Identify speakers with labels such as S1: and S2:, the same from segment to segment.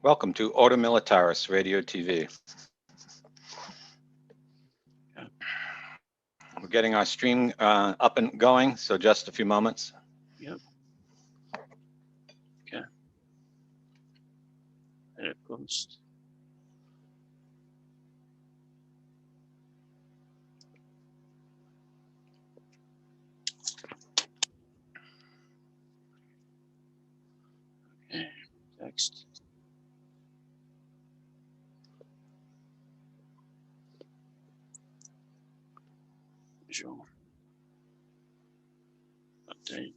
S1: Welcome to Ordo Militaris Radio TV. We're getting our stream up and going, so just a few moments.
S2: Yep. Okay. There it goes. Okay. Text. Visual. Update.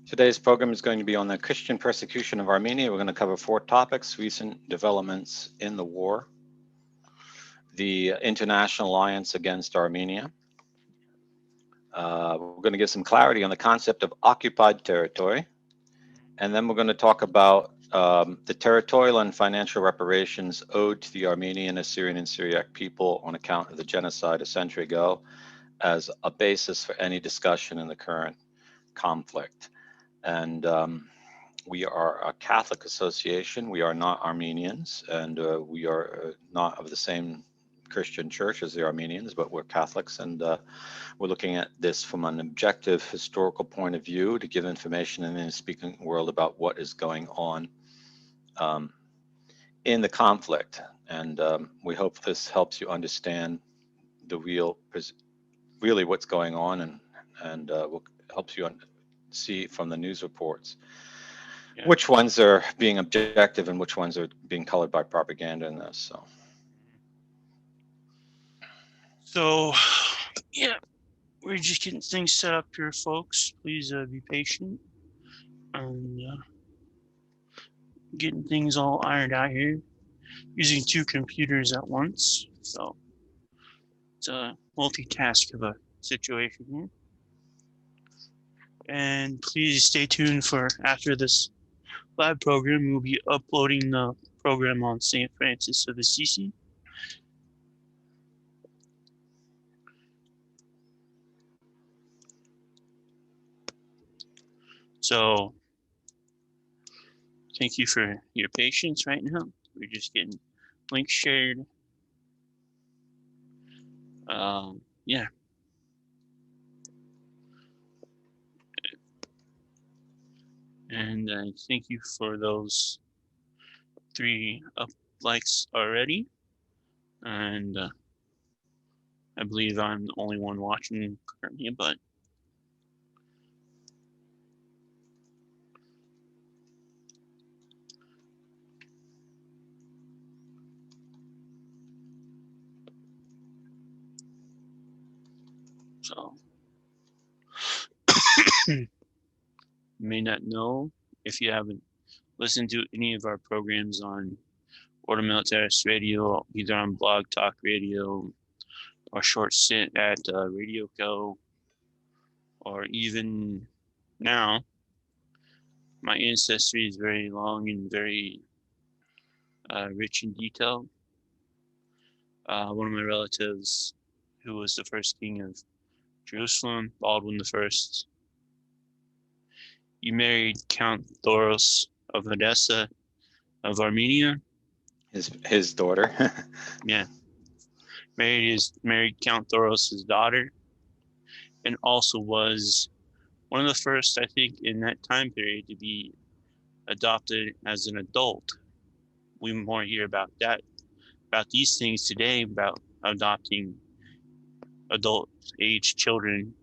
S1: Today's program is going to be on the Christian persecution of Armenia. We're going to cover 4 topics: recent developments in the war, the International Alliance Against Armenia. We're going to give some clarity on the concept of occupied territory. And then we're going to talk about the territorial and financial reparations owed to the Armenian, Assyrian, and Syriac people on account of the genocide a century ago as a basis for any discussion in the current conflict. And we are a Catholic association. We are not Armenians, and we are not of the same Christian church as the Armenians, but we're Catholics, and we're looking at this from an objective historical point of view to give information in the speaking world about what is going on in the conflict. And we hope this helps you understand the really what's going on, and helps you see from the news reports which ones are being objective and which ones are being colored by propaganda in this.
S2: So, yeah, we're just getting things set up here, folks. Please be patient and getting things all ironed out here. Using 2 computers at once, so it's a multitask of a situation here. And please stay tuned for after this live program. We'll be uploading the program on St. Francis of Assisi. So thank you for your patience right now. We're just getting links shared. Yeah. And thank you for those 3 likes already. And I believe I'm the only one watching currently, but so you may not know if you haven't listened to any of our programs on Ordo Militaris Radio, either on Blog Talk Radio or Short Sit at Radio Co, or even now. My ancestry is very long and very rich in detail. One of my relatives, who was the first king of Jerusalem, Baldwin I, he married Count Thoros of Edessa of Armenia.
S1: His daughter.
S2: Yeah. Married Count Thoros' daughter, and also was one of the first, I think, in that time period to be adopted as an adult. We more hear about these things today, about adopting adult age children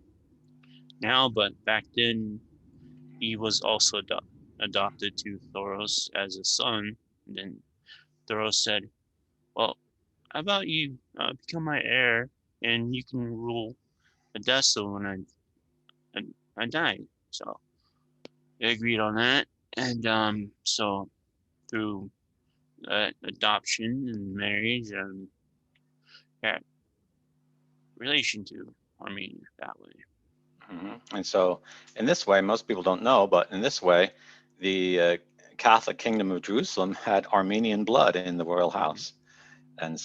S2: now, but back then he was also adopted to Thoros as a son. And then Thoros said, well, how about you become my heir and you can rule Edessa when I die. So they agreed on that. And so through adoption and marriage and that relation to Armenia that way.
S1: And so in this way, most people don't know, but in this way, the Catholic Kingdom of Jerusalem had Armenian blood in the royal house, and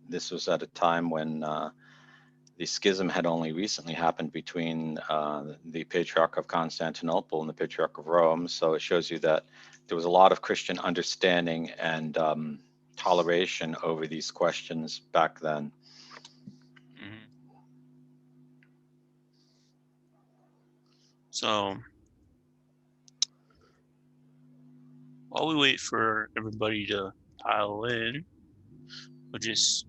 S1: this was at a time when the schism had only recently happened between the Patriarch of Constantinople and the Patriarch of Rome. So it shows you that there was a lot of Christian understanding and toleration over these questions back then.
S2: So while we wait for everybody to pile in, we'll just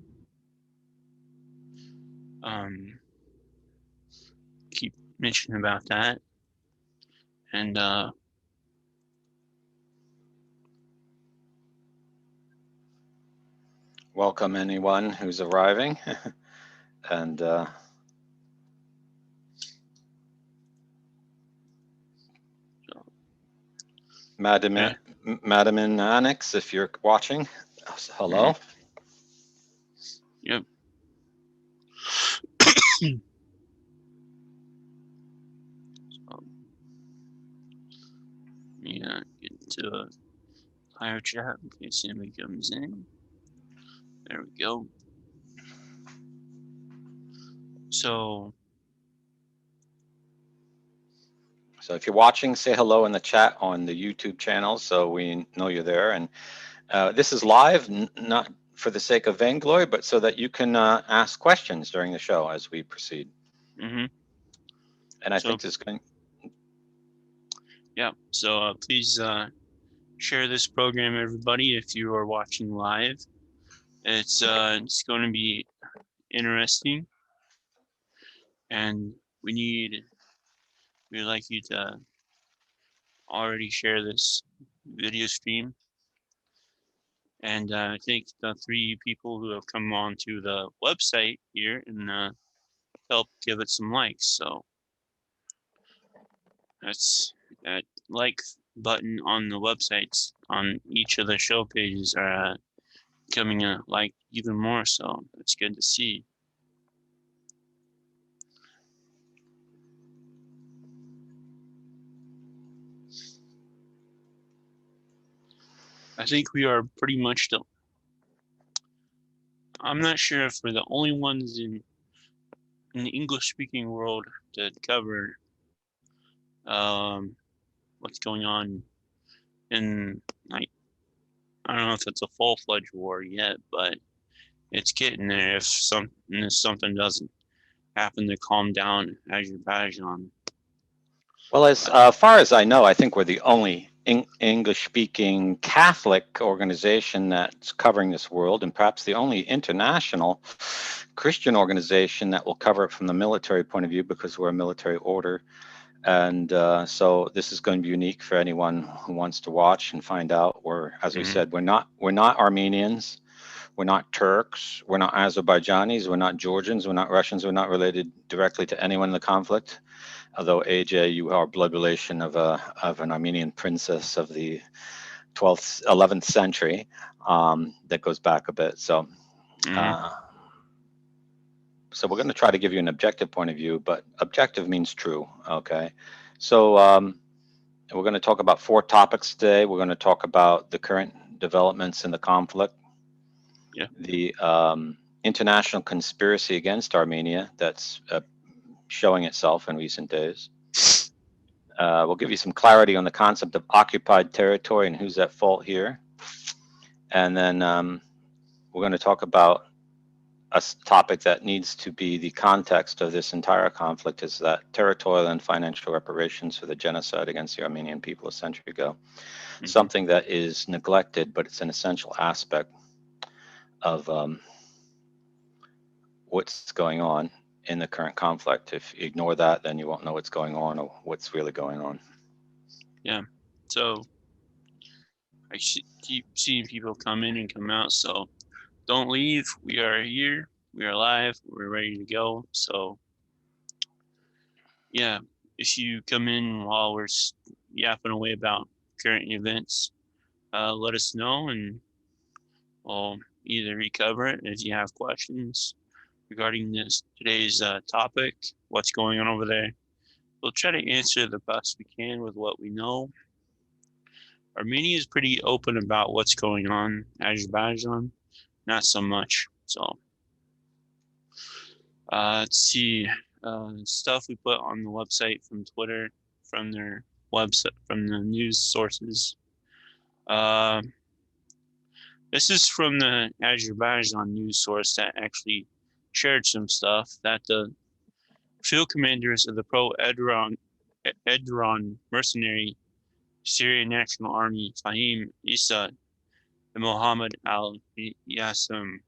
S2: keep mentioning about that. And
S1: welcome anyone who's arriving. And Madam in Annex, if you're watching, hello.
S2: Yep. Yeah, get into a higher chat in case anybody comes in. There we go. So
S1: if you're watching, say hello in the chat on the YouTube channel so we know you're there. And this is live, not for the sake of vainglory, but so that you can ask questions during the show as we proceed. And I think this is going.
S2: Yeah, so please share this program, everybody, if you are watching live. It's going to be interesting, and we'd like you to already share this video stream. And I think the 3 people who have come on to the website here and help give it some likes. So that's that like button on the websites on each of the show pages are becoming like even more. So it's good to see. I think we are pretty much I'm not sure if we're the only ones in the English-speaking world to cover what's going on in, like, I don't know if it's a full-fledged war yet, but it's getting there if something doesn't happen to calm down Azerbaijan.
S1: Well, as far as I know, I think we're the only English-speaking Catholic organization that's covering this world, and perhaps the only international Christian organization that will cover it from the military point of view, because we're a military order. And so this is going to be unique for anyone who wants to watch and find out. As we said, we're not Armenians, we're not Turks, we're not Azerbaijanis, we're not Georgians, we're not Russians, we're not related directly to anyone in the conflict. Although AJ, you are blood relation of an Armenian princess of the 12th, 11th century, that goes back a bit. So. So we're going to try to give you an objective point of view, but objective means true, okay? So we're going to talk about 4 topics today. We're going to talk about the current developments in the conflict, the international conspiracy against Armenia that's showing itself in recent days. We'll give you some clarity on the concept of occupied territory and who's at fault here. And then we're going to talk about a topic that needs to be the context of this entire conflict, is that territorial and financial reparations for the genocide against the Armenian people a century ago. Something that is neglected, but it's an essential aspect of what's going on in the current conflict. If you ignore that, then you won't know what's going on or what's really going on. Yeah, so I keep seeing people come in and come out, so don't leave. We are here. We are live. We're ready to go. So, yeah, if you come in while we're yapping away about current events, let us know and we'll either recover it. If you have questions regarding today's topic, what's going on over there,
S2: we'll try to answer the best we can with what we know. Armenia is pretty open about what's going on. Azerbaijan, not so much. So, let's see. Stuff we put on the website from Twitter, from their website, from the news sources. This is from the Azerbaijan news source that actually shared some stuff that the field commanders of the pro-Erdogan mercenary Syrian National Army, Fahim Issa and Mohammed al-Yassam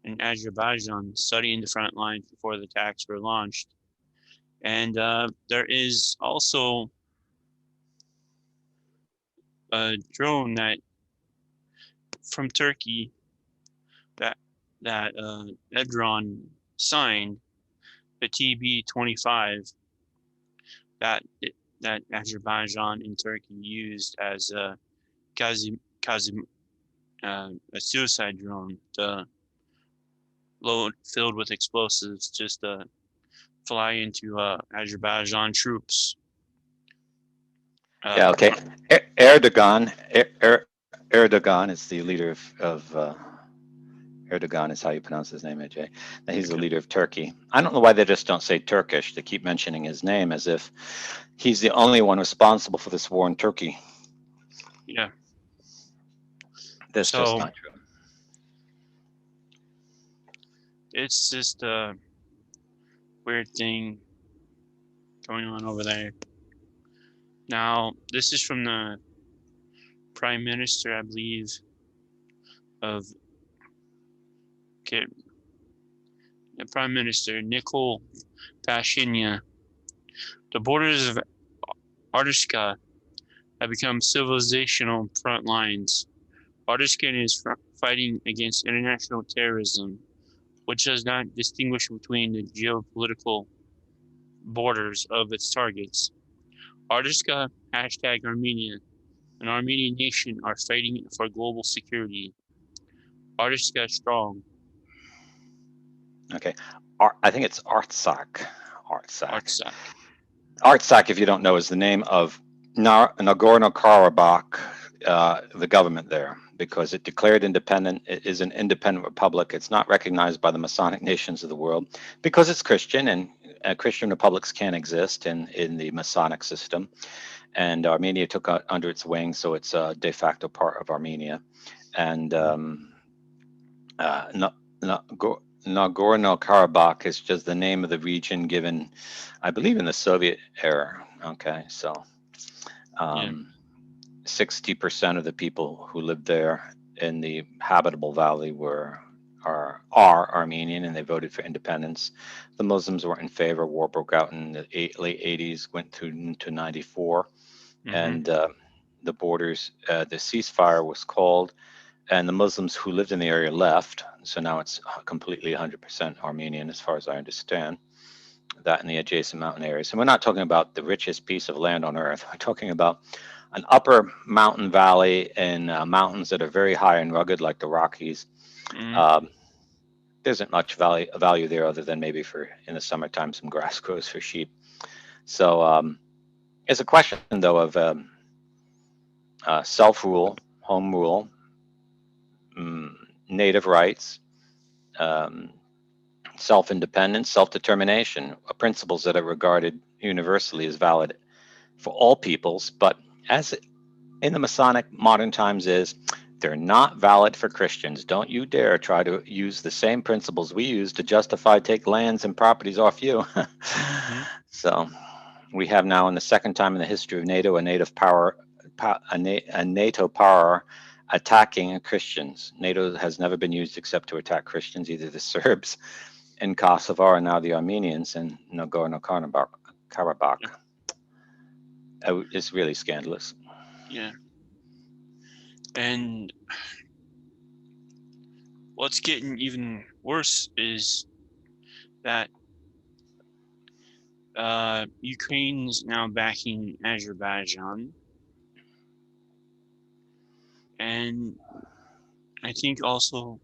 S2: in Azerbaijan, studying the front lines before the attacks were launched. And there is also a drone that from Turkey that Erdogan signed, the TB-25, that Azerbaijan and Turkey used as a suicide drone, the load filled with explosives, just to fly into Azerbaijan troops.
S1: Yeah, okay. Erdogan is the leader of Erdogan is how you pronounce his name, AJ. And he's the leader of Turkey. I don't know why they just don't say Turkish. They keep mentioning his name as if he's the only one responsible for this war in Turkey.
S2: Yeah.
S1: That's just not true.
S2: It's just a weird thing going on over there. Now, this is from the Prime Minister, I believe, of the Prime Minister, Nikol Pashinyan. The borders of Artsakh have become civilizational front lines. Artsakh is fighting against international terrorism, which does not distinguish between the geopolitical borders of its targets. Artsakh, #Armenia, an Armenian nation are fighting for global security. Artsakh strong.
S1: Okay. I think it's Artsakh.
S2: Artsakh.
S1: Artsakh, if you don't know, is the name of Nagorno-Karabakh, the government there, because it declared independent. It is an independent republic. It's not recognized by the Masonic nations of the world because it's Christian, and Christian republics can't exist in the Masonic system. And Armenia took under its wing, so it's a de facto part of Armenia. And Nagorno-Karabakh is just the name of the region given, I believe, in the Soviet era. Okay, so 60% of the people who lived there in the habitable valley are Armenian, and they voted for independence. The Muslims weren't in favor. War broke out in the late 80s, went through to 94, and the borders, the ceasefire was called, and the Muslims who lived in the area left. So now it's completely 100% Armenian, as far as I understand. That in the adjacent mountain areas. And we're not talking about the richest piece of land on earth. We're talking about an upper mountain valley in mountains that are very high and rugged, like the Rockies. There isn't much value there other than maybe for in the summertime some grass grows for sheep. So it's a question, though, of self-rule, home rule, native rights, self-independence, self-determination, principles that are regarded universally as valid for all peoples, but as in the Masonic modern times they're not valid for Christians. Don't you dare try to use the same principles we use to justify take lands and properties off you. So we have now, in the second time in the history of NATO, a NATO power attacking Christians. NATO has never been used except to attack Christians, either the Serbs in Kosovo or now the Armenians in Nagorno-Karabakh. It's really scandalous.
S2: Yeah. And what's getting even worse is that Ukraine's now backing Azerbaijan. And I think also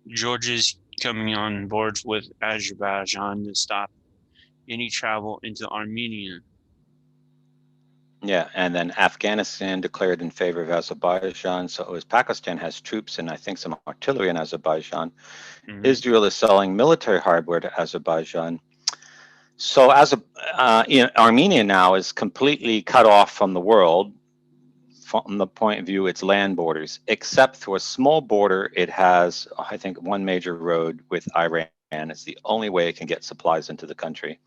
S2: Georgia's coming on board with Azerbaijan to stop any travel into Armenia.
S1: Yeah, and then Afghanistan declared in favor of Azerbaijan. So it was Pakistan has troops and I think some artillery in Azerbaijan.
S2: Hmm.
S1: Israel is selling military hardware to Azerbaijan. So as Armenia now is completely cut off from the world from the point of view its land borders, except for a small border. It has, I think, one major road with Iran. It's the only way it can get supplies into the country.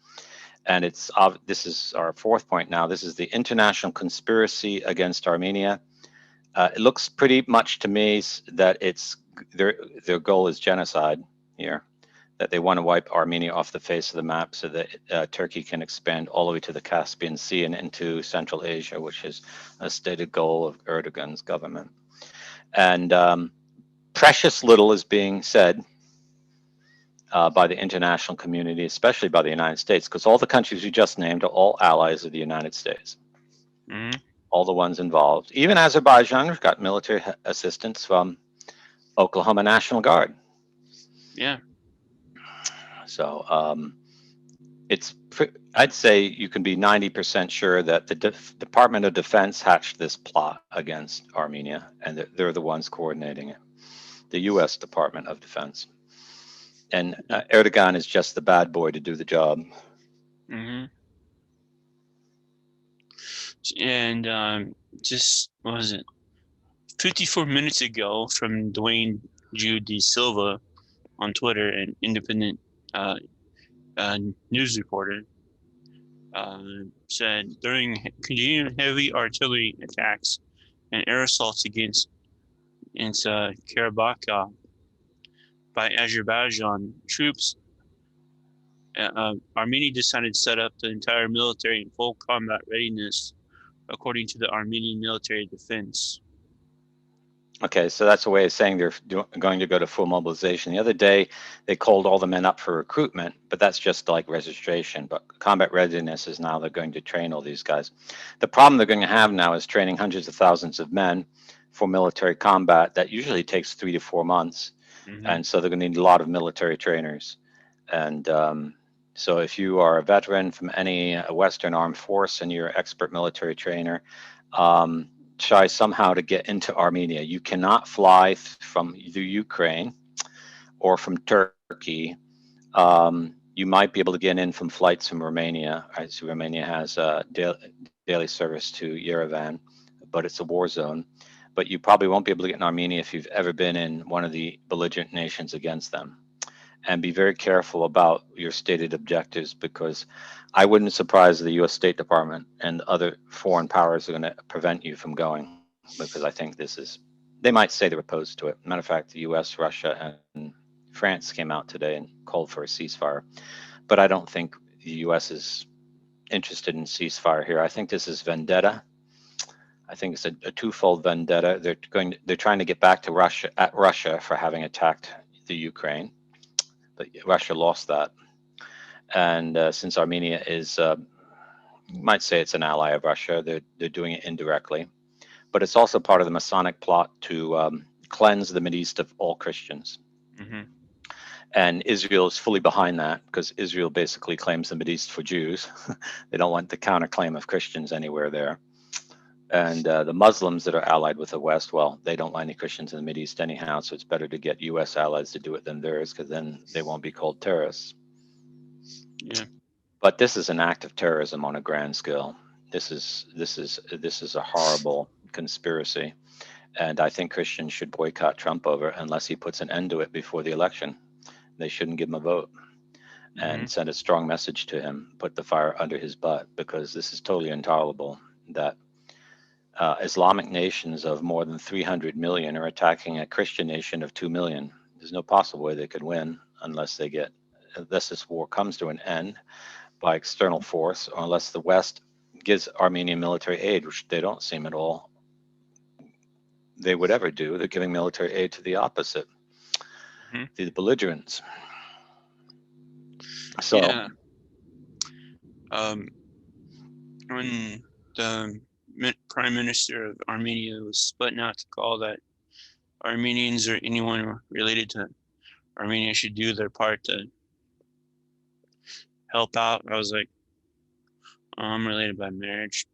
S1: And this is our fourth point now. This is the international conspiracy against Armenia. It looks pretty much to me that their goal is genocide here, that they want to wipe Armenia off the face of the map so that Turkey can expand all the way to the Caspian Sea and into Central Asia, which is a stated goal of Erdogan's government. And precious little is being said by the international community, especially by the United States, because all the countries you just named are all allies of the United States.
S2: Hmm.
S1: All the ones involved. Even Azerbaijan got military assistance from Oklahoma National Guard.
S2: Yeah.
S1: So I'd say you can be 90% sure that the Department of Defense hatched this plot against Armenia, and they're the ones coordinating it. The U.S. Department of Defense. And Erdogan is just the bad boy to do the job.
S2: Hmm. And just what was it? 54 minutes ago, from Dwayne Jude Silva on Twitter, an independent uh, news reporter, said during continued heavy artillery attacks and air assaults against Karabakh by Azerbaijan troops, Armenia decided to set up the entire military in full combat readiness, according to the Armenian military defense.
S1: Okay, so that's a way of saying they're going to go to full mobilization. The other day, they called all the men up for recruitment, but that's just like registration. But combat readiness is now they're going to train all these guys. The problem they're going to have now is training hundreds of thousands of men for military combat. That usually takes 3 to 4 months.
S2: Mm-hmm.
S1: And so they're going to need a lot of military trainers. And so if you are a veteran from any Western armed force and you're an expert military trainer, try somehow to get into Armenia. You cannot fly from either Ukraine or from Turkey. You might be able to get in from flights from Romania, as Romania has a daily service to Yerevan, but it's a war zone. But you probably won't be able to get in Armenia if you've ever been in one of the belligerent nations against them. And be very careful about your stated objectives, because I wouldn't surprise the U.S. State Department and other foreign powers are going to prevent you from going, because I think they might say they're opposed to it. Matter of fact, the U.S., Russia, and France came out today and called for a ceasefire. But I don't think the U.S. is interested in ceasefire here. I think this is vendetta. I think it's a twofold vendetta. They're trying to get back to Russia for having attacked the Ukraine, but Russia lost that. And since Armenia is, you might say it's an ally of Russia, they're doing it indirectly. But it's also part of the Masonic plot to cleanse the Mideast of all Christians.
S2: Mm-hmm.
S1: And Israel is fully behind that, because Israel basically claims the Mideast for Jews. They don't want the counterclaim of Christians anywhere there. And the Muslims that are allied with the West, well, they don't want any Christians in the Mideast anyhow, so it's better to get U.S. allies to do it than theirs, because then they won't be called terrorists.
S2: Yeah.
S1: But this is an act of terrorism on a grand scale. This is a horrible conspiracy, and I think Christians should boycott Trump over it unless he puts an end to it before the election. They shouldn't give him a vote and send a strong message to him, put the fire under his butt, because this is totally intolerable that Islamic nations of more than 300 million are attacking a Christian nation of 2 million. There's no possible way they could win unless this war comes to an end by external force, or unless the West gives Armenian military aid, which they don't seem at all they would ever do. They're giving military aid to the opposite, the belligerents. So,
S2: yeah. When the prime minister of Armenia was sputting out to call that Armenians or anyone related to Armenia should do their part to help out. I was like, I'm related by marriage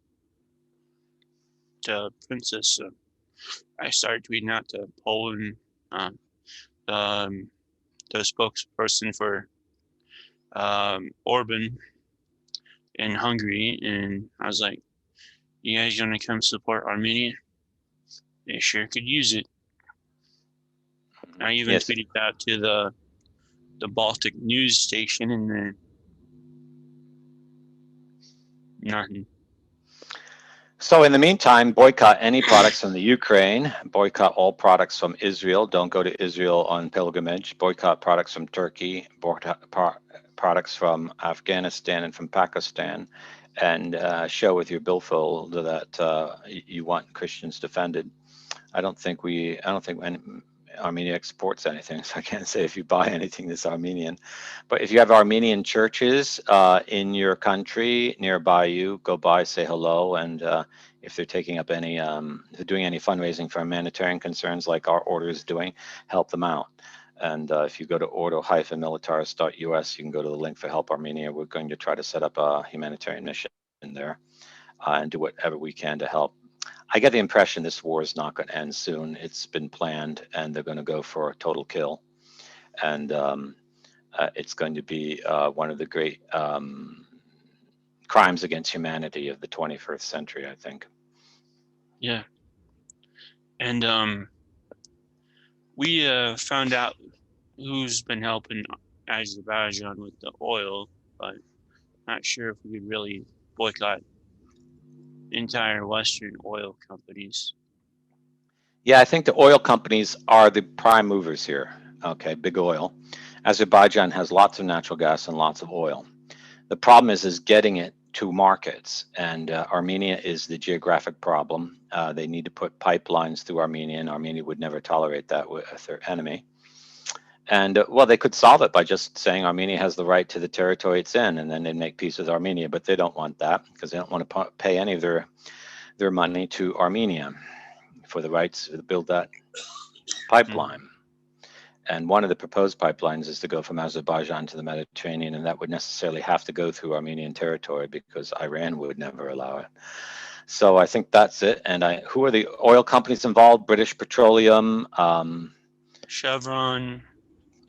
S2: to Princess. So I started tweeting out to Poland, um, um, the spokesperson for Orban in Hungary, and I was like, "You guys gonna come support Armenia? They sure could use it." I even
S1: Yes.
S2: tweeted that to the Baltic news station, and then nothing.
S1: So in the meantime, boycott any products from the Ukraine, boycott all products from Israel. Don't go to Israel on pilgrimage. Boycott products from Turkey, boycott products from Afghanistan and from Pakistan, and show with your billfold that you want Christians defended. I don't think Armenia exports anything, so I can't say if you buy anything that's Armenian. But if you have Armenian churches in your country nearby you, go by, say hello, and if they're taking up any, they're doing any fundraising for humanitarian concerns like our order is doing, help them out. And if you go to ordo-militaris.us, you can go to the link for Help Armenia. We're going to try to set up a humanitarian mission there and do whatever we can to help. I get the impression this war is not going to end soon. It's been planned, and they're going to go for a total kill. And it's going to be one of the great crimes against humanity of the 21st century, I think.
S2: Yeah, and we found out who's been helping Azerbaijan with the oil, but not sure if we could really boycott entire Western oil companies.
S1: Yeah, I think the oil companies are the prime movers here. Okay, big oil. Azerbaijan has lots of natural gas and lots of oil. The problem is getting it to markets, and Armenia is the geographic problem. They need to put pipelines through Armenia, and Armenia would never tolerate that with their enemy. And well, they could solve it by just saying Armenia has the right to the territory it's in, and then they'd make peace with Armenia. But they don't want that because they don't want to pay any of their money to Armenia for the rights to build that pipeline. And one of the proposed pipelines is to go from Azerbaijan to the Mediterranean, and that would necessarily have to go through Armenian territory because Iran would never allow it. So I think that's it. And who are the oil companies involved? British Petroleum,
S2: Chevron,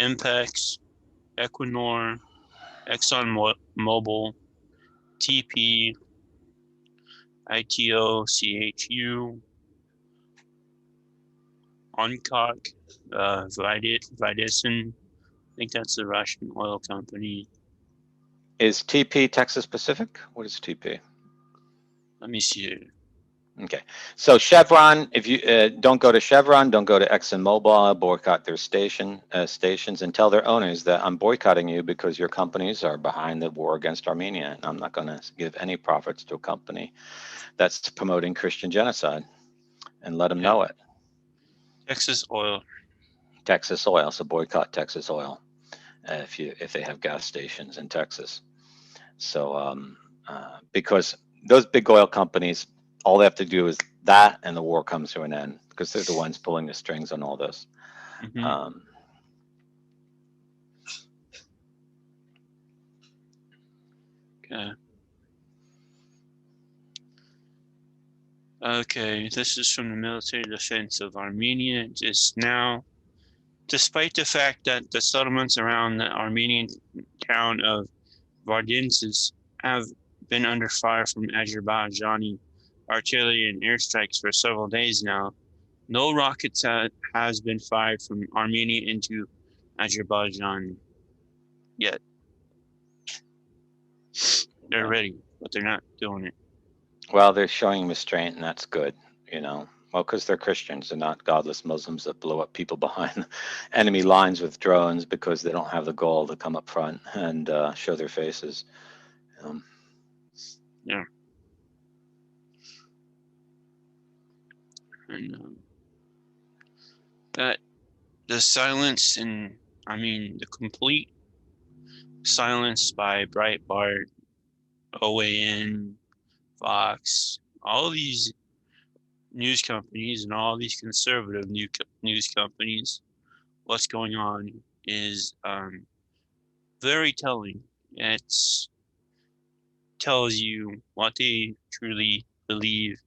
S2: Impex, Equinor, ExxonMobil, TP, ITO-CHU, Onkok, Vidison. I think that's the Russian oil company.
S1: Is TP Texas Pacific? What is TP?
S2: Let me see it.
S1: Okay, so Chevron, if you don't go to Chevron, don't go to ExxonMobil, boycott their stations, and tell their owners that I'm boycotting you because your companies are behind the war against Armenia, and I'm not going to give any profits to a company that's promoting Christian genocide, and let them know it.
S2: Texas Oil.
S1: Texas Oil, so boycott Texas Oil if they have gas stations in Texas. So because those big oil companies, all they have to do is that, and the war comes to an end because they're the ones pulling the strings on all this.
S2: Okay. Okay, this is from the military defense of Armenia just now. Despite the fact that the settlements around the Armenian town of Vardinsis have been under fire from Azerbaijani artillery and airstrikes for several days now, no rockets has been fired from Armenia into Azerbaijan yet. They're ready, but they're not doing it.
S1: Well, they're showing restraint, and that's good, you know. Well, because they're Christians, they're not godless Muslims that blow up people behind enemy lines with drones because they don't have the gall to come up front and show their faces.
S2: Yeah. And that the silence and the complete silence by Breitbart, OAN, Fox, all these news companies and all these conservative news companies, what's going on is very telling. It's tells you what they truly believe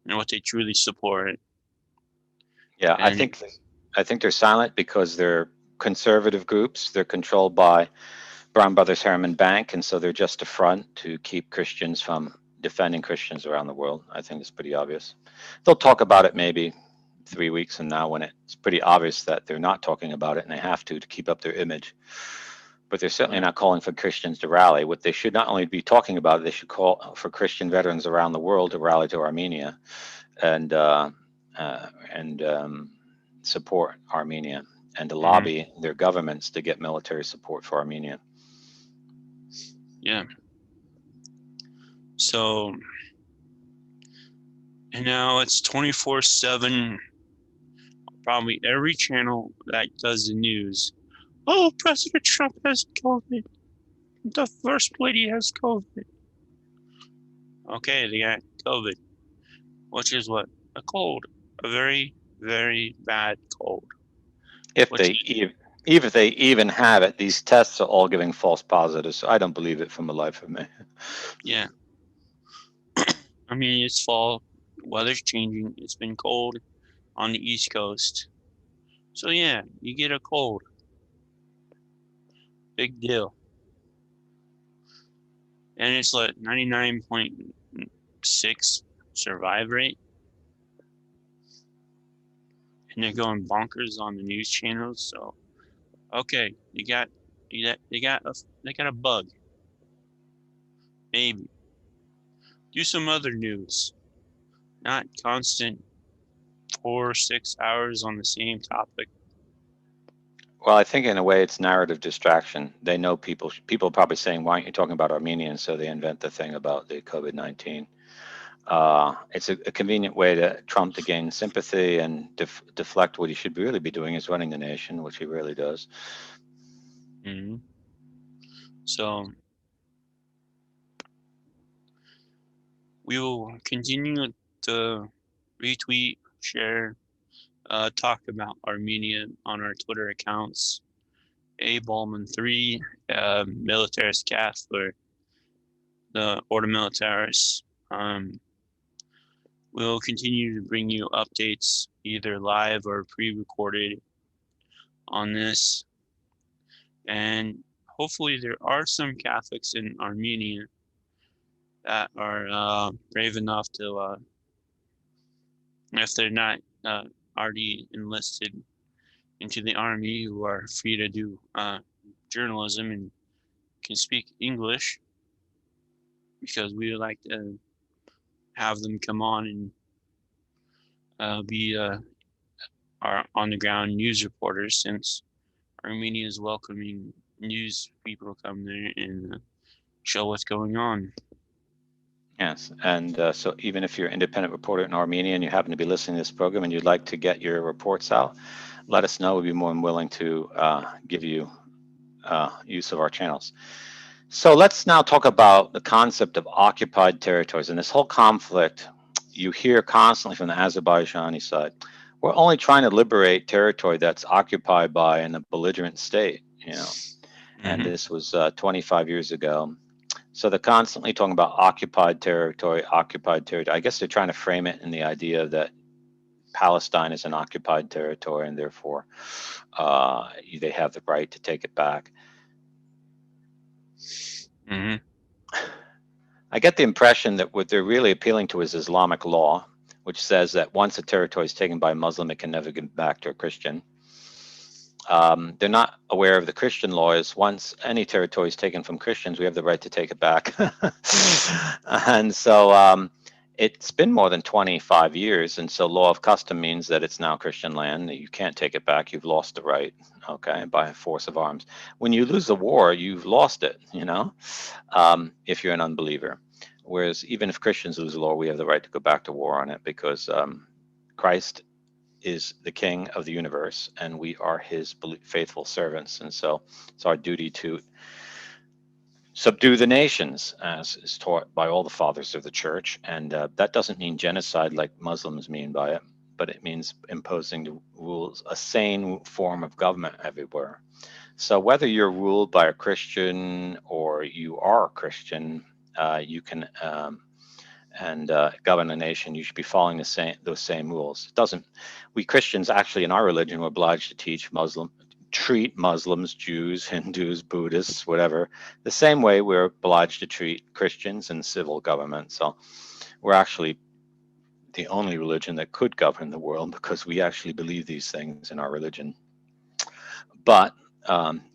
S2: and what they truly support.
S1: Yeah,
S2: And
S1: I think they're silent because they're conservative groups. They're controlled by Brown Brothers Harriman Bank, and so they're just a front to keep Christians from defending Christians around the world. I think it's pretty obvious. They'll talk about it maybe 3 weeks from now when it's pretty obvious that they're not talking about it and they have to keep up their image. But they're certainly not calling for Christians to rally. What they should not only be talking about, they should call for Christian veterans around the world to rally to Armenia and support Armenia and to lobby their governments to get military support for Armenia.
S2: yeah. So, and now it's 24/7. Probably every channel that does the news. Oh, President Trump has COVID. The First Lady has COVID. Okay, they got COVID, which is what? A cold. A very, very bad cold.
S1: If
S2: Which,
S1: they even if they even have it, these tests are all giving false positives. So I don't believe it from the life of me.
S2: yeah. I mean, it's fall. Weather's changing. It's been cold on the East Coast. So yeah, you get a cold. Big deal. And it's like 99.6 survive rate. And they're going bonkers on the news channels. So okay, they got a bug. Maybe do some other news, not constant 4 or 6 hours on the same topic.
S1: Well, I think in a way it's narrative distraction. They know people are probably saying, "Why aren't you talking about Armenians?" So they invent the thing about the COVID-19. It's a convenient way to Trump to gain sympathy and deflect what he should really be doing is running the nation, which he really does.
S2: Mm-hmm. So we will continue to retweet, share, talk about Armenia on our Twitter accounts. A Ballman3, Militaris Cath for the Order Militaris. We'll continue to bring you updates either live or pre-recorded on this. And hopefully there are some Catholics in Armenia that are brave enough to, if they're not already enlisted into the army, who are free to do journalism and can speak English, because we would like to have them come on and be our on-the-ground news reporters, since Armenia is welcoming news people to come there and show what's going on.
S1: Yes, and so even if you're an independent reporter in Armenia and you happen to be listening to this program and you'd like to get your reports out, let us know. We'd be more than willing to give you use of our channels. So let's now talk about the concept of occupied territories. And this whole conflict, you hear constantly from the Azerbaijani side, we're only trying to liberate territory that's occupied by a belligerent state, you know. And this was 25 years ago. So they're constantly talking about occupied territory, occupied territory. I guess they're trying to frame it in the idea that Palestine is an occupied territory and therefore they have the right to take it back.
S2: Mm-hmm.
S1: I get the impression that what they're really appealing to is Islamic law, which says that once a territory is taken by a Muslim, it can never get back to a Christian. They're not aware of the Christian law is once any territory is taken from Christians, we have the right to take it back. And so it's been more than 25 years. And so law of custom means that it's now Christian land. You can't take it back. You've lost the right, okay, by force of arms. When you lose the war, you've lost it, you know, if you're an unbeliever. Whereas even if Christians lose the law, we have the right to go back to war on it because Christ is the king of the universe and we are his faithful servants. And so it's our duty to subdue the nations, as is taught by all the fathers of the church. And that doesn't mean genocide like Muslims mean by it, but it means imposing the rules, a sane form of government everywhere. So whether you're ruled by a Christian or you are a Christian, you can and govern a nation. You should be following those same rules. It doesn't. We Christians actually in our religion we're obliged to treat Muslims, Jews, Hindus, Buddhists, whatever, the same way we're obliged to treat Christians and civil government. So we're actually the only religion that could govern the world because we actually believe these things in our religion. But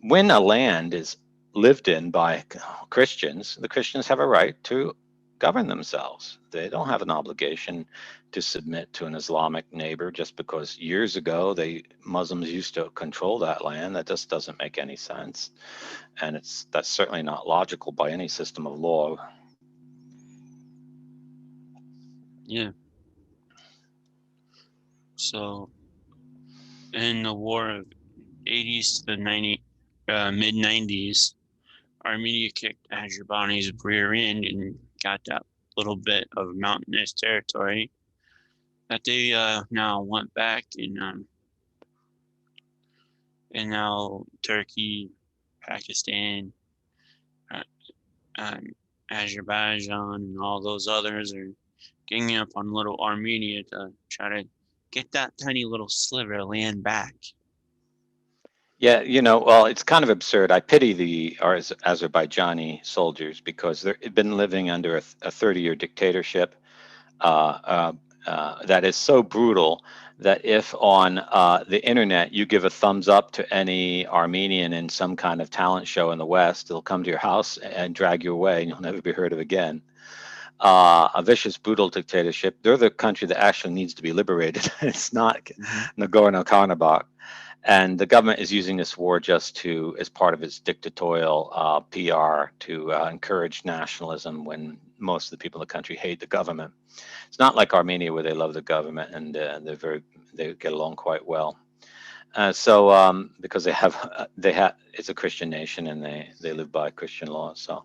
S1: when a land is lived in by Christians, the Christians have a right to govern themselves. They don't have an obligation to submit to an Islamic neighbor just because years ago Muslims used to control that land. That just doesn't make any sense, and that's certainly not logical by any system of law.
S2: Yeah. So in the war of 80s to the mid 90s, Armenia kicked Azerbaijan's rear end and got that little bit of mountainous territory that they now want back, and now Turkey, Pakistan, uh, um, Azerbaijan, and all those others are ganging up on little Armenia to try to get that tiny little sliver of land back.
S1: Yeah, well, it's kind of absurd. I pity the Azerbaijani soldiers because they've been living under a 30-year dictatorship uh, uh, that is so brutal that if on the internet you give a thumbs up to any Armenian in some kind of talent show in the West, they'll come to your house and drag you away and you'll never be heard of again. A vicious, brutal dictatorship. They're the country that actually needs to be liberated. It's not Nagorno-Karabakh. And the government is using this war just as part of its dictatorial PR to encourage nationalism when most of the people in the country hate the government. It's not like Armenia where they love the government and they get along quite well. Because it's a Christian nation and they live by Christian laws. So,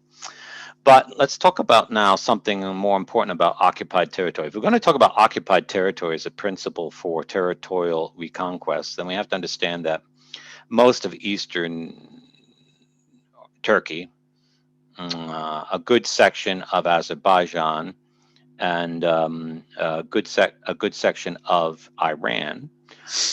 S1: but let's talk about now something more important about occupied territory. If we're going to talk about occupied territory as a principle for territorial reconquest, then we have to understand that most of eastern Turkey, a good section of Azerbaijan, and a good section of Iran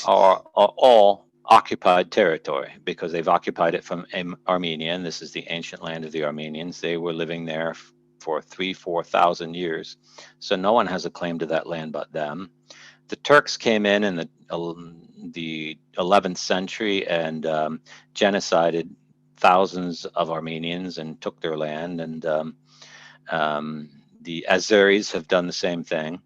S1: are all occupied territory because they've occupied it from Armenia, and this is the ancient land of the Armenians. They were living there for 4,000 years, so no one has a claim to that land but them. The Turks came in the 11th century and genocided thousands of Armenians and took their land, and the Azeris have done the same thing.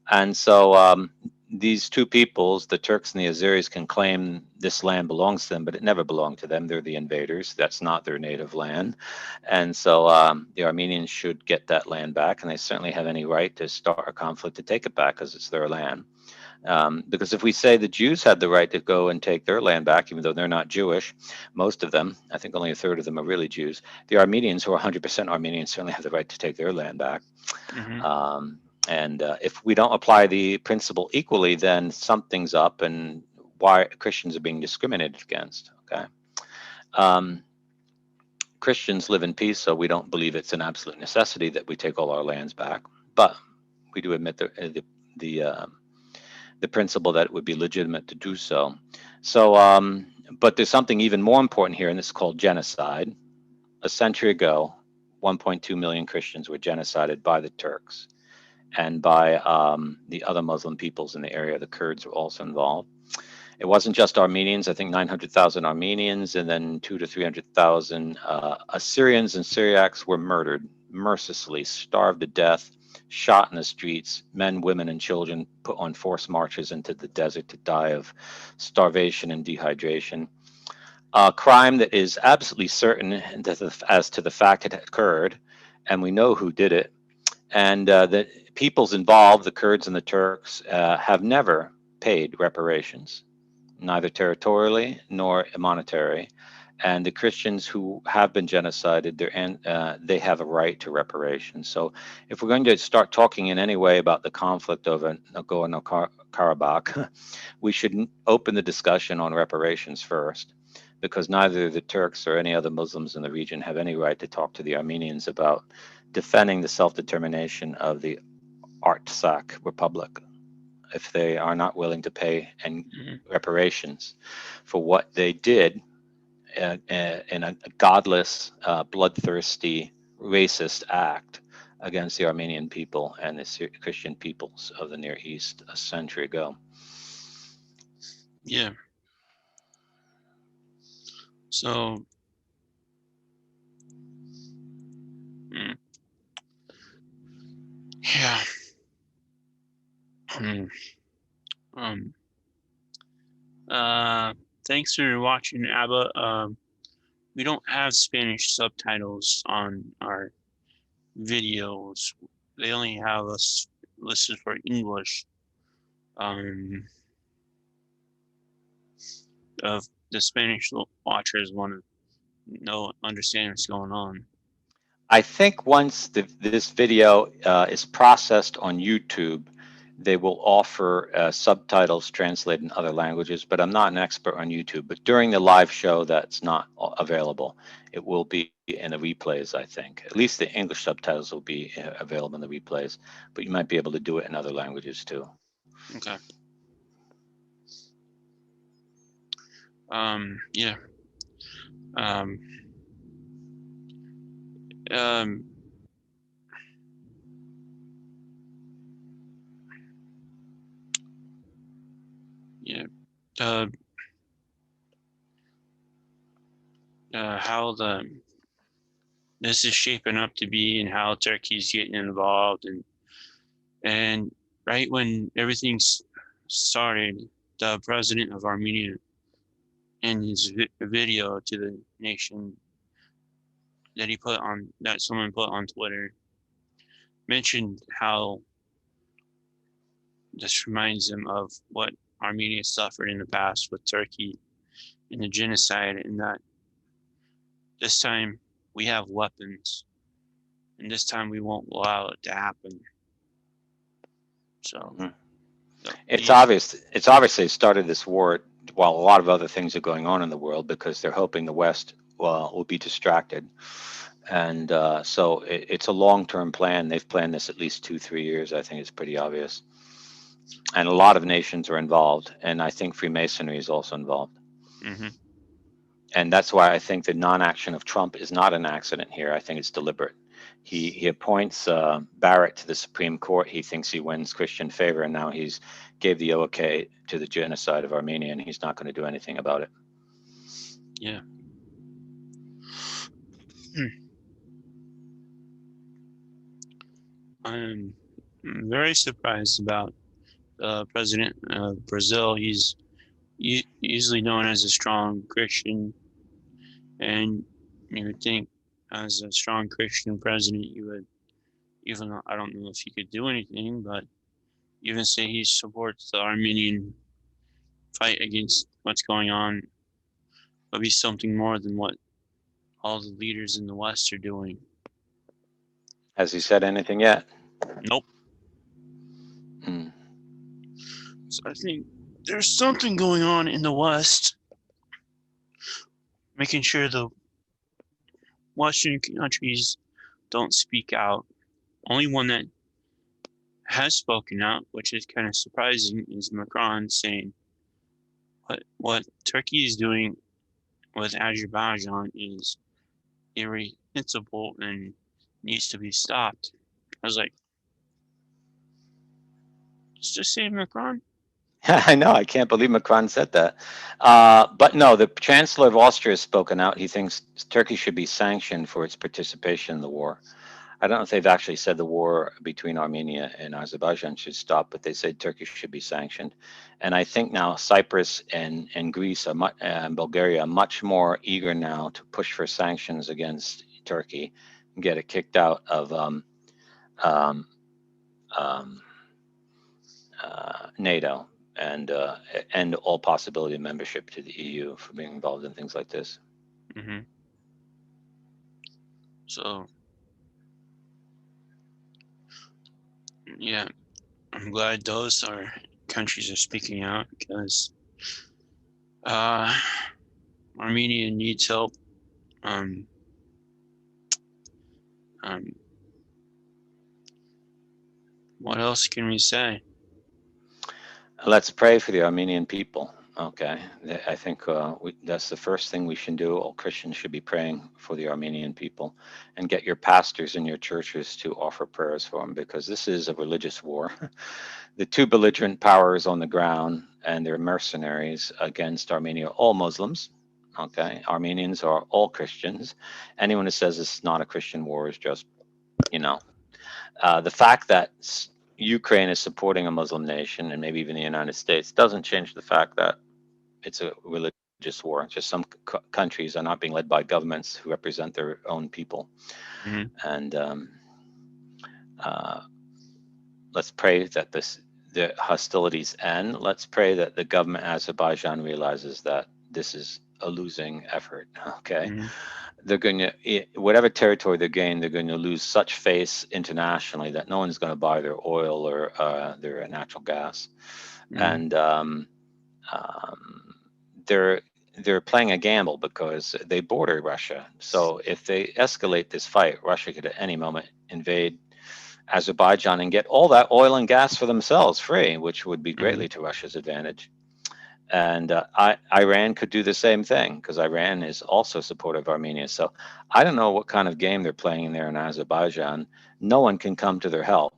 S1: And so these two peoples, the Turks and the Azeris, can claim this land belongs to them, but it never belonged to them. They're the invaders. That's not their native land. And so the Armenians should get that land back, and they certainly have any right to start a conflict to take it back because it's their land. Because if we say the Jews had the right to go and take their land back, even though they're not Jewish, most of them, I think only a third of them are really Jews, the Armenians, who are 100% Armenians, certainly have the right to take their land back.
S2: Mm-hmm.
S1: And if we don't apply the principle equally, then something's up and why Christians are being discriminated against. Okay. Christians live in peace, so we don't believe it's an absolute necessity that we take all our lands back. But we do admit the principle that it would be legitimate to do so. So, but there's something even more important here, and this is called genocide. A century ago, 1.2 million Christians were genocided by the Turks and by the other Muslim peoples in the area. The Kurds were also involved. It wasn't just Armenians. I think 900,000 Armenians and then 200,000 to 300,000 Assyrians and Syriacs were murdered mercilessly, starved to death, shot in the streets, men, women, and children put on forced marches into the desert to die of starvation and dehydration. A crime that is absolutely certain as to the fact it occurred, and we know who did it. And the peoples involved, the Kurds and the Turks, have never paid reparations, neither territorially nor monetary. And the Christians who have been genocided, they have a right to reparations. So if we're going to start talking in any way about the conflict over Nagorno-Karabakh, we should open the discussion on reparations first, because neither the Turks or any other Muslims in the region have any right to talk to the Armenians about defending the self-determination of the Artsakh Republic if they are not willing to pay and reparations for what they did in a godless, bloodthirsty, racist act against the Armenian people and the Christian peoples of the Near East a century ago.
S2: Yeah. So, yeah. Um, Thanks for watching, Abba. We don't have Spanish subtitles on our videos. They only have us listed for English. Of the Spanish watchers want to understand what's going on.
S1: I think once this video is processed on YouTube, they will offer subtitles translated in other languages, but I'm not an expert on YouTube. But during the live show, that's not available. It will be in the replays, I think. At least the English subtitles will be available in the replays, but you might be able to do it in other languages too.
S2: Okay. Yeah. Yeah. How this is shaping up to be, and how Turkey's getting involved, and right when everything's started, the president of Armenia, in his video to the nation that someone put on Twitter, mentioned how this reminds him of what Armenia suffered in the past with Turkey in the genocide, and that this time we have weapons, and this time we won't allow it to happen. So
S1: it's obvious. It's obvious they started this war while a lot of other things are going on in the world because they're hoping the West will be distracted. And so it's a long-term plan. They've planned this at least 2-3 years. I think it's pretty obvious. And a lot of nations are involved. And I think Freemasonry is also involved.
S2: Mm-hmm.
S1: And that's why I think the non-action of Trump is not an accident here. I think it's deliberate. He appoints Barrett to the Supreme Court. He thinks he wins Christian favor, and now he's gave the okay to the genocide of Armenia, and he's not going to do anything about it.
S2: Yeah. I'm very surprised about the president of Brazil. He's usually known as a strong Christian, and you would think as a strong Christian president, you would, even though I don't know if he could do anything, but even say he supports the Armenian fight against what's going on, would be something more than what all the leaders in the West are doing.
S1: Has he said anything yet?
S2: Nope. So I think there's something going on in the West, making sure the Western countries don't speak out. Only one that has spoken out, which is kind of surprising, is Macron, saying what Turkey is doing with Azerbaijan is irreprehensible and needs to be stopped. I was like, just say Macron.
S1: I know. I can't believe Macron said that. But no, the Chancellor of Austria has spoken out. He thinks Turkey should be sanctioned for its participation in the war. I don't know if they've actually said the war between Armenia and Azerbaijan should stop, but they said Turkey should be sanctioned. And I think now Cyprus and Greece and Bulgaria are much more eager now to push for sanctions against Turkey and get it kicked out of NATO and end all possibility of membership to the EU for being involved in things like this.
S2: Mm-hmm. So, yeah, I'm glad those countries are speaking out, because Armenia needs help. Um, um, what else can we say?
S1: Let's pray for the Armenian people. Okay, I think that's the first thing we should do. All Christians should be praying for the Armenian people, and get your pastors in your churches to offer prayers for them, because this is a religious war. The two belligerent powers on the ground and their mercenaries against Armenia, all Muslims. Okay, Armenians are all Christians. Anyone who says it's not a Christian war is just, you know, the fact that Ukraine is supporting a Muslim nation, and maybe even the United States, doesn't change the fact that it's a religious war. Just some countries are not being led by governments who represent their own people.
S2: Mm-hmm.
S1: And uh, let's pray that the hostilities end. Let's pray that the government of Azerbaijan realizes that this is a losing effort. Okay,
S2: Mm-hmm.
S1: they're going to, whatever territory they gain, they're going to lose such face internationally that no one's going to buy their oil or their natural gas.
S2: Mm-hmm.
S1: And um, they're they're playing a gamble because they border Russia. So if they escalate this fight, Russia could at any moment invade Azerbaijan and get all that oil and gas for themselves free, which would be
S2: Mm-hmm.
S1: greatly to Russia's advantage. And Iran could do the same thing, because Iran is also supportive of Armenia. So I don't know what kind of game they're playing in there in Azerbaijan. No one can come to their help.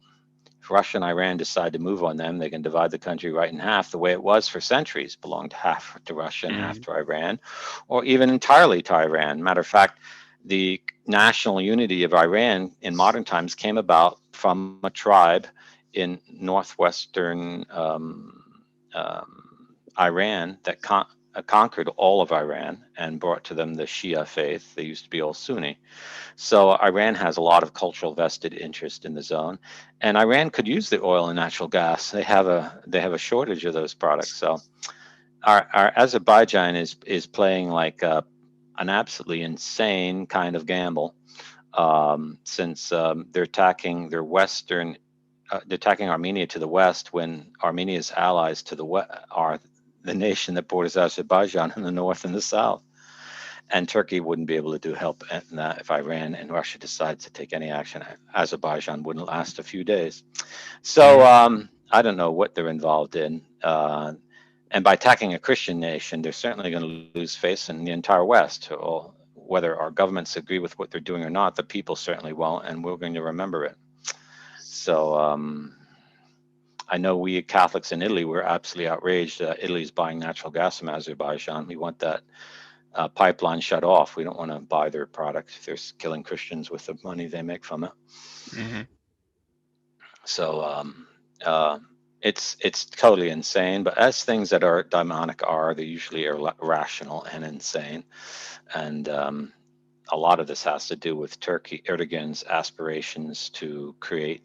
S1: If Russia and Iran decide to move on them, they can divide the country right in half, the way it was for centuries, belonged half to Russia and half
S2: Mm-hmm.
S1: to Iran, or even entirely to Iran. Matter of fact, the national unity of Iran in modern times came about from a tribe in northwestern Iran that conquered all of Iran and brought to them the Shia faith. They used to be all Sunni. So Iran has a lot of cultural vested interest in the zone, and Iran could use the oil and natural gas. They have a shortage of those products. So our Azerbaijan is playing like an absolutely insane kind of gamble, since they're attacking their western. They're attacking Armenia to the west, when Armenia's allies to the west are the nation that borders Azerbaijan in the north and the south. And Turkey wouldn't be able to do help in that. If Iran and Russia decide to take any action, Azerbaijan wouldn't last a few days. So
S2: Mm-hmm.
S1: I don't know what they're involved in. And by attacking a Christian nation, they're certainly going to lose face in the entire West. Or whether our governments agree with what they're doing or not, the people certainly won't, and we're going to remember it. So I know we Catholics in Italy were absolutely outraged that Italy's buying natural gas from Azerbaijan. We want that pipeline shut off. We don't want to buy their product. They're killing Christians with the money they make from it.
S2: Mm-hmm.
S1: So uh, it's totally insane. But as things that are demonic are, they usually are rational and insane. And a lot of this has to do with Turkey, Erdogan's aspirations to create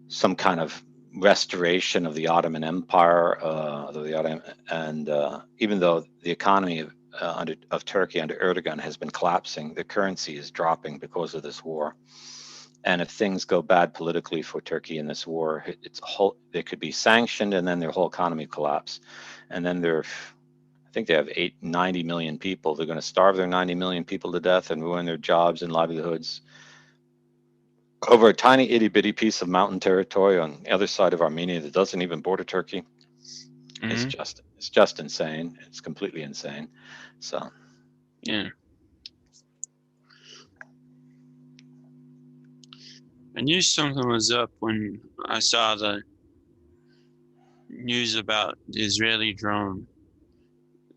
S1: some kind of restoration of the Ottoman Empire, and even though the economy of Turkey under Erdogan has been collapsing, the currency is dropping because of this war. And if things go bad politically for Turkey in this war, they could be sanctioned, and then their whole economy collapse. And then I think they have 90 million people. They're going to starve their 90 million people to death and ruin their jobs and livelihoods over a tiny itty bitty piece of mountain territory on the other side of Armenia that doesn't even border Turkey.
S2: Mm-hmm.
S1: It's just insane. It's completely insane. So
S2: Yeah. I knew something was up when I saw the news about the Israeli drone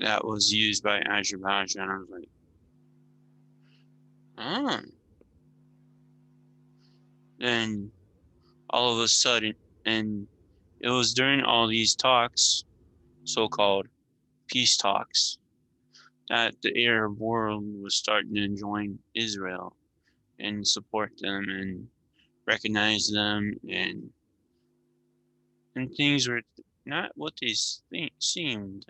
S2: that was used by Azerbaijan. I was like, oh. Then all of a sudden, and it was during all these talks, so-called peace talks, that the Arab world was starting to join Israel and support them and recognize them, and things were not what they seemed.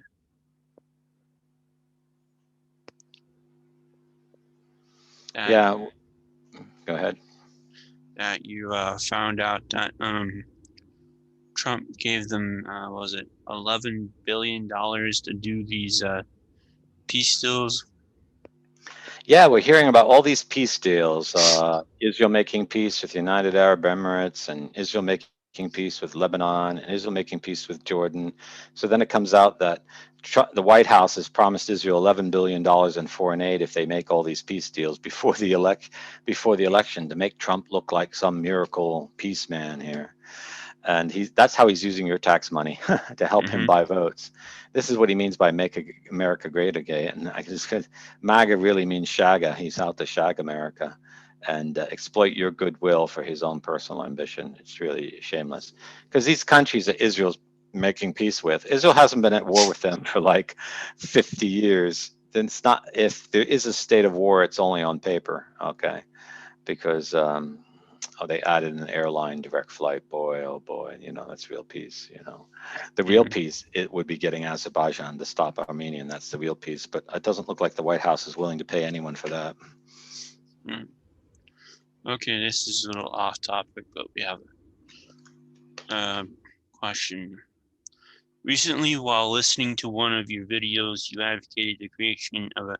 S2: That
S1: yeah, go ahead.
S2: you found out that Trump gave them was it $11 billion to do these peace deals.
S1: Yeah, we're hearing about all these peace deals. Israel making peace with the United Arab Emirates, and Israel making peace with Lebanon, and Israel making peace with Jordan. So then it comes out that the White House has promised Israel $11 billion in foreign aid if they make all these peace deals before the election to make Trump look like some miracle peace man here. And that's how he's using your tax money to help him
S2: Mm-hmm.
S1: buy votes. This is what he means by make America great again. And I just MAGA really means shaga. He's out to shag America and exploit your goodwill for his own personal ambition. It's really shameless because these countries that Israel's making peace with, Israel hasn't been at war with them for like 50 years. Then it's not, if there is a state of war, it's only on paper, okay? Because oh, they added an airline direct flight. Boy, oh boy, that's real peace. The real
S2: Mm-hmm.
S1: peace, it would be getting Azerbaijan to stop Armenia, and that's the real peace. But it doesn't look like the White House is willing to pay anyone for that.
S2: Mm. Okay, this is a little off topic, but we have a question. Recently, while listening to one of your videos, you advocated the creation of a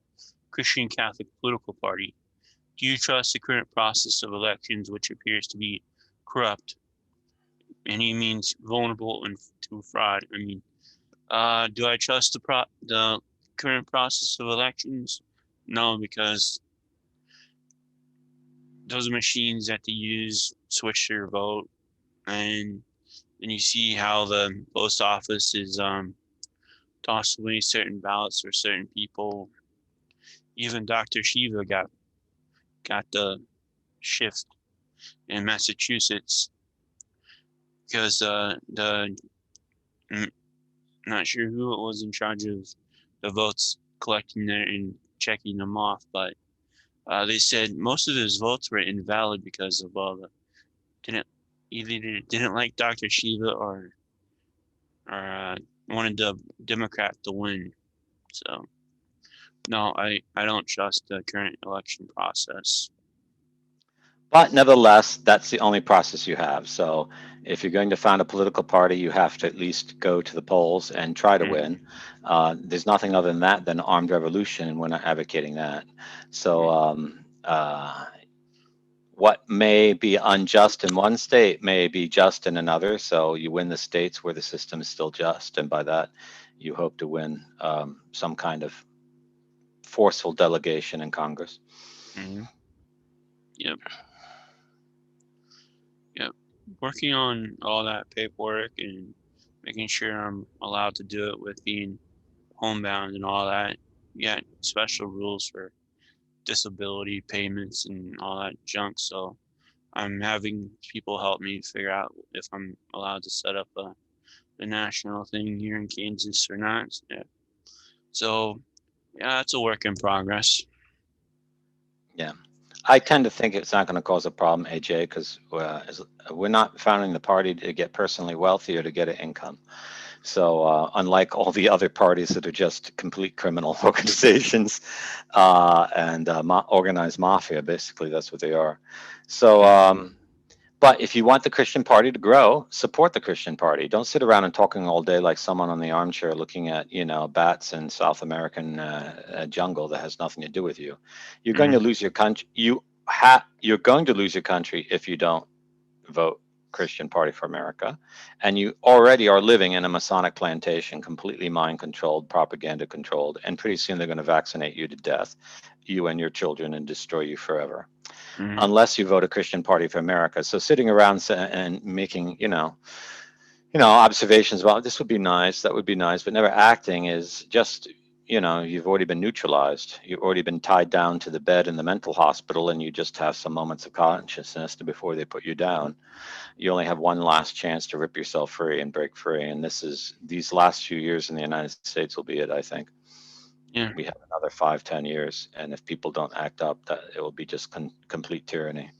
S2: Christian Catholic political party. Do you trust the current process of elections, which appears to be corrupt? And he means vulnerable to fraud. Do I trust the current process of elections? No, because those machines that they use switch their vote, and then you see how the post office is tossed away certain ballots for certain people. Even Dr. Shiva got the shift in Massachusetts because the not sure who it was in charge of the votes collecting there and checking them off, but they said most of his votes were invalid because of the didn't either didn't like Dr. Shiva or wanted the Democrat to win. So no, I don't trust the current election process.
S1: But nevertheless, that's the only process you have. So if you're going to found a political party, you have to at least go to the polls and try to
S2: Mm,
S1: win. There's nothing other than that than armed revolution, and we're not advocating that. So
S2: mm,
S1: what may be unjust in one state may be just in another. So you win the states where the system is still just, and by that, you hope to win some kind of forceful delegation in Congress.
S2: mm, yep, yep. Working on all that paperwork and making sure I'm allowed to do it with being homebound and all that. Yeah, special rules for disability payments and all that junk. So I'm having people help me figure out if I'm allowed to set up a national thing here in Kansas or not. Yeah. So yeah, it's a work in progress.
S1: Yeah. I tend to think it's not going to cause a problem, AJ, because we're not founding the party to get personally wealthy or to get an income. So, unlike all the other parties that are just complete criminal organizations and organized mafia, basically, that's what they are. So,
S2: Mm,
S1: but if you want the Christian party to grow, support the Christian party. Don't sit around and talking all day like someone on the armchair looking at, bats in South American jungle that has nothing to do with you. You're going to
S2: mm,
S1: lose your country. You're going to lose your country if you don't vote Christian Party for America, and you already are living in a Masonic plantation, completely mind controlled, propaganda controlled, and pretty soon they're going to vaccinate you to death, you and your children, and destroy you forever
S2: mm,
S1: unless you vote a Christian Party for America. So sitting around and making, observations about this would be nice, that would be nice, but never acting is just, you've already been neutralized. You've already been tied down to the bed in the mental hospital, and you just have some moments of consciousness before they put you down. You only have one last chance to rip yourself free and break free. And these last few years in the United States will be it, I think.
S2: yeah,
S1: We have another 5, 10 years. And if people don't act up, that it will be just complete tyranny.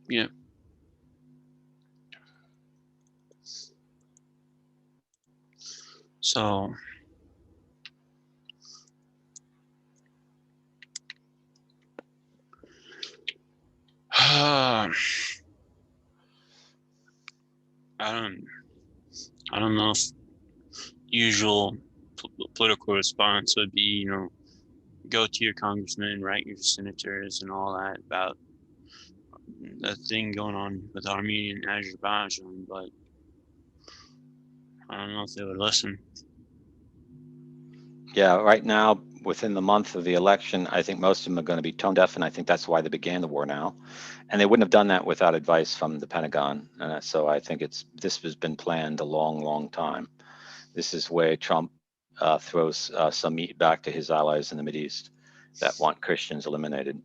S2: yeah. So I don't I don't know if usual political response would be, you know, go to your congressman, write your senators, and all that about the thing going on with Armenia and Azerbaijan, but I don't know if they would listen.
S1: Yeah, right now, within the month of the election, I think most of them are going to be tone deaf, and I think that's why they began the war now. And they wouldn't have done that without advice from the Pentagon. So I think this has been planned a long, long time. This is where Trump throws some meat back to his allies in the Mideast that want Christians eliminated.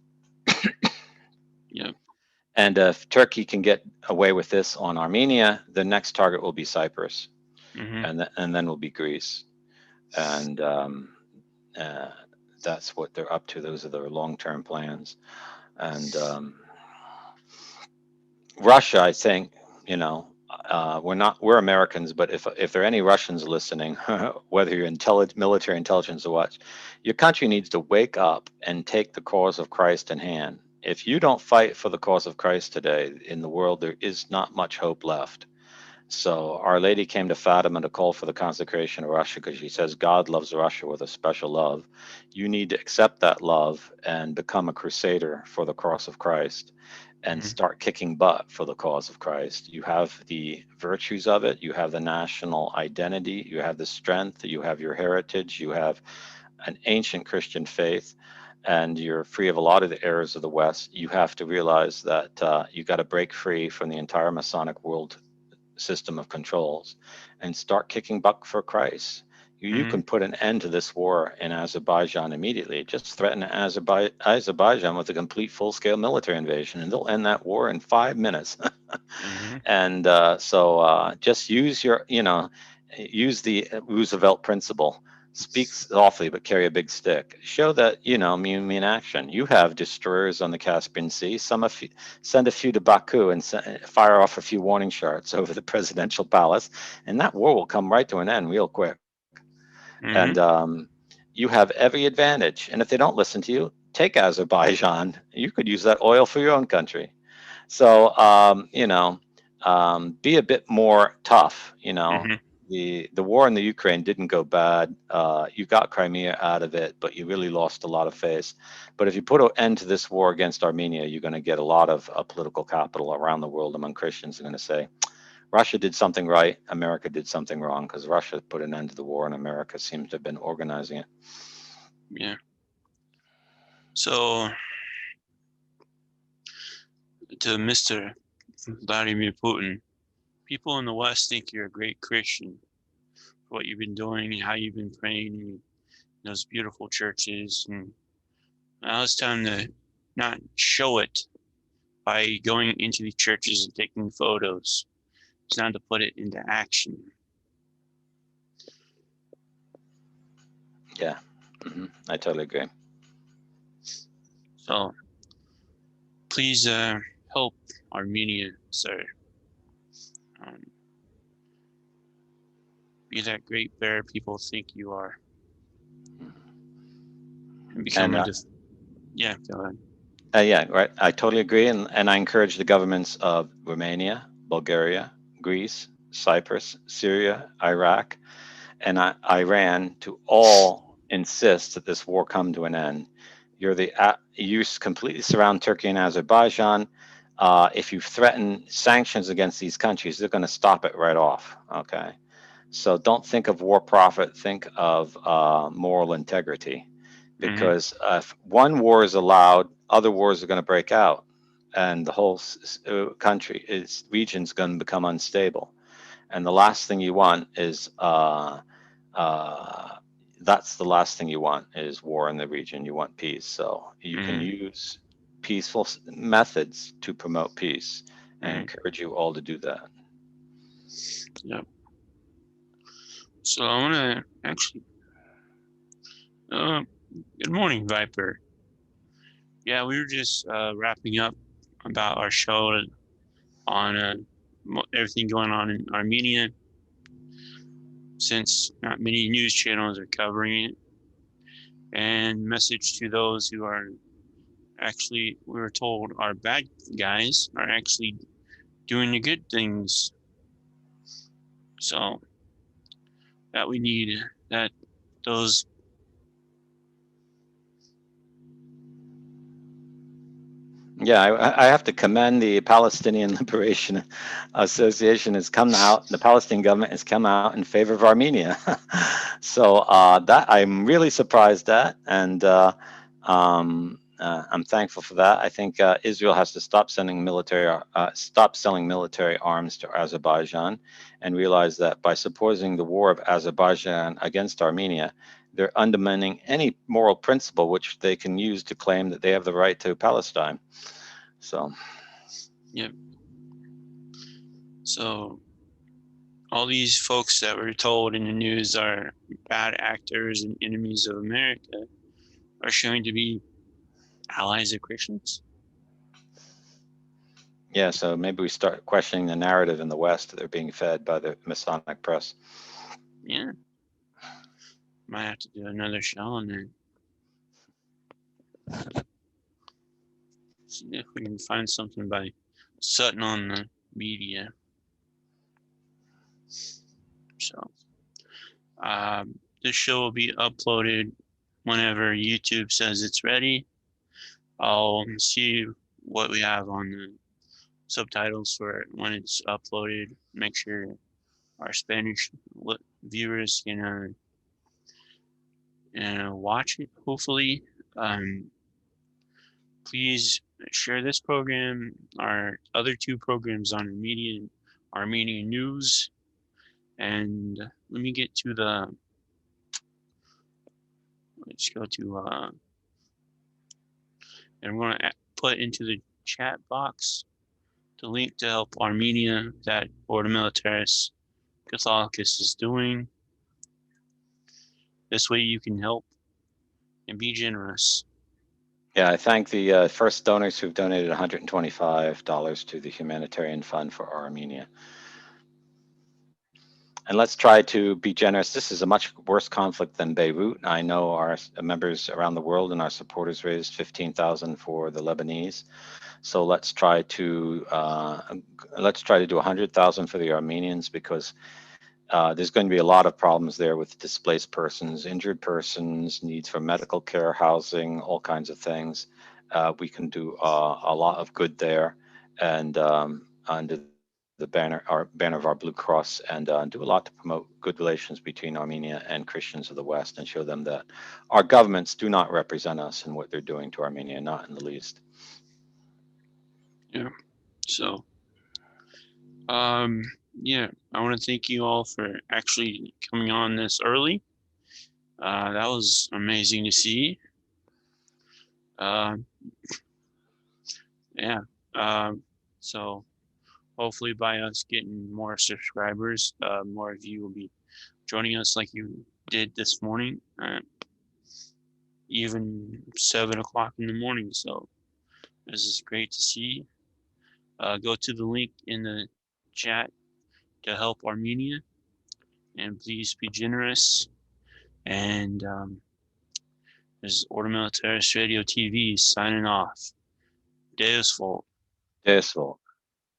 S2: Yeah.
S1: And if Turkey can get away with this on Armenia, the next target will be Cyprus,
S2: Mm-hmm.
S1: and then will be Greece. And that's what they're up to. Those are their long-term plans. And Russia, I think, you know, we're Americans, but if there are any Russians listening, whether you're military intelligence or what, your country needs to wake up and take the cause of Christ in hand. If you don't fight for the cause of Christ today in the world, there is not much hope left. So Our Lady came to Fatima to call for the consecration of Russia because she says God loves Russia with a special love. You need to accept that love and become a crusader for the cross of Christ and
S2: Mm-hmm.
S1: start kicking butt for the cause of Christ. You have the virtues of it, you have the national identity, you have the strength, you have your heritage, you have an ancient Christian faith, and you're free of a lot of the errors of the West. You have to realize that you got to break free from the entire Masonic world system of controls and start kicking butt for Christ. You
S2: Mm-hmm.
S1: can put an end to this war in Azerbaijan immediately. Just threaten Azerbaijan with a complete full-scale military invasion, and they'll end that war in 5 minutes.
S2: Mm-hmm.
S1: And just use use the Roosevelt principle. Speak softly, but carry a big stick. Show that you mean action. You have destroyers on the Caspian Sea. Send a few to Baku and fire off a few warning shots over the presidential palace, and that war will come right to an end real quick.
S2: Mm-hmm.
S1: And you have every advantage. And if they don't listen to you, take Azerbaijan. You could use that oil for your own country. So be a bit more tough.
S2: Mm-hmm.
S1: The war in the Ukraine didn't go bad. You got Crimea out of it, but you really lost a lot of face. But if you put an end to this war against Armenia, you're going to get a lot of political capital around the world among Christians. Are going to say Russia did something right, America did something wrong, because Russia put an end to the war, and America seems to have been organizing it.
S2: Yeah. So to Mr. Vladimir Putin, people in the West think you're a great Christian for what you've been doing and how you've been praying in those beautiful churches. And now it's time to not show it by going into these churches and taking photos. It's time to put it into action.
S1: Yeah, I totally agree.
S2: So please help Armenia, sir. Be that great bear people think you are. And become
S1: And
S2: yeah, go ahead.
S1: yeah, right. I totally agree, and I encourage the governments of Romania, Bulgaria, Greece, Cyprus, Syria, Iraq, and Iran to all insist that this war come to an end. You completely surround Turkey and Azerbaijan. If you threaten sanctions against these countries, they're going to stop it right off. Okay, so don't think of war profit. Think of moral integrity,
S2: Mm-hmm.
S1: because if one war is allowed, other wars are going to break out, and the whole country, its region's going to become unstable. And the last thing you want is that's the last thing you want is war in the region. You want peace. So you can
S2: Mm-hmm.
S1: use peaceful methods to promote peace, and I
S2: Mm-hmm.
S1: encourage you all to do that.
S2: Yep. So I want to actually. Good morning, Viper. Yeah, we were just wrapping up about our show on everything going on in Armenia, since not many news channels are covering it. And message to those who are actually, we were told, are bad guys are actually doing the good things. So that we need that those.
S1: Yeah, I have to commend the Palestinian Liberation Association has come out, the Palestinian government has come out in favor of Armenia. So that I'm really surprised at, and I'm thankful for that. I think Israel has to stop selling military arms to Azerbaijan, and realize that by supporting the war of Azerbaijan against Armenia, they're undermining any moral principle which they can use to claim that they have the right to Palestine. So,
S2: Yep. So all these folks that were told in the news are bad actors and enemies of America are showing to be allies of Christians.
S1: yeah, so maybe we start questioning the narrative in the West that they're being fed by the Masonic press.
S2: Yeah. Might have to do another show on there. See if we can find something by Sutton on the media. So, this show will be uploaded whenever YouTube says it's ready. I'll see what we have on the subtitles for it when it's uploaded. Make sure our Spanish viewers can watch it, hopefully. Please share this program, our other two programs on Armenian news. And let me get to let's go to, and I'm going to put into the chat box the link to help Armenia that Ordo Militaris Catholicus is doing. This way you can help and be generous.
S1: Yeah, I thank the first donors who've donated $125 to the Humanitarian Fund for Armenia. And let's try to be generous. This is a much worse conflict than Beirut. I know our members around the world and our supporters raised $15,000 for the Lebanese. So let's try to do 100,000 for the Armenians, because there's going to be a lot of problems there with displaced persons, injured persons, needs for medical care, housing, all kinds of things. We can do a lot of good there, and under the banner of our Blue Cross, and do a lot to promote good relations between Armenia and Christians of the West, and show them that our governments do not represent us in what they're doing to Armenia, not in the least.
S2: Yeah. So, yeah, I want to thank you all for actually coming on this early. That was amazing to see. Yeah. So hopefully by us getting more subscribers, more of you will be joining us like you did this morning, even 7 o'clock in the morning. So this is great to see. Go to the link in the chat to help Armenia, and please be generous. And this is Ordo Militaris Radio TV signing off. Deus Volt.
S1: Deus Volt.